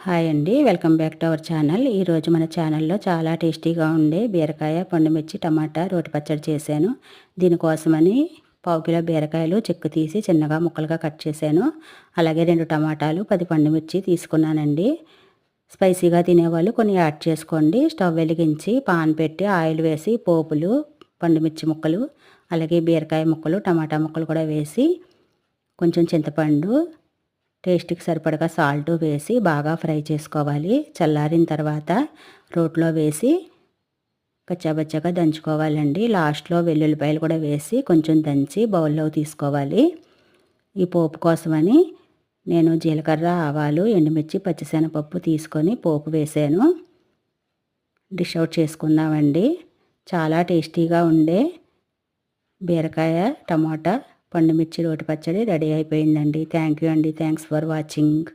Hi అండి, welcome back to our channel. ఈరోజు మన ఛానల్లో చాలా టేస్టీగా ఉండే బీరకాయ, పండుమిర్చి, టమాటా రోటి పచ్చడి చేశాను. దీనికోసమని పావు కిలో బీరకాయలు చెక్కు తీసి చిన్నగా ముక్కలుగా కట్ చేశాను. అలాగే 2 టమాటాలు, 10 పండుమిర్చి తీసుకున్నానండి. స్పైసీగా తినేవాళ్ళు కొన్ని యాడ్ చేసుకోండి. స్టవ్ వెలిగించి పాన్ పెట్టి ఆయిల్ వేసి పోపులు, పండుమిర్చి ముక్కలు, అలాగే బీరకాయ ముక్కలు, టమాటా ముక్కలు కూడా వేసి కొంచెం చింతపండు, టేస్ట్కి సరిపడగా సాల్ట్ వేసి బాగా ఫ్రై చేసుకోవాలి. చల్లారిన తర్వాత రోట్లో వేసి కచ్చాబచ్చాగా దంచుకోవాలండి. లాస్ట్లో వెల్లుల్లిపాయలు కూడా వేసి కొంచెం దంచి బౌల్లో తీసుకోవాలి. ఈ పోపు కోసమని నేను జీలకర్ర, ఆవాలు, ఎండుమిర్చి, పచ్చిశనగపప్పు తీసుకొని పోపు వేసాను. డిష్ అవుట్ చేసుకుందామండి. చాలా టేస్టీగా ఉండే బీరకాయ, టమాటా, పండుమిర్చి రోటి పచ్చడి రెడీ అయిపోయిందండి. థ్యాంక్ యూ అండి. Thanks for watching.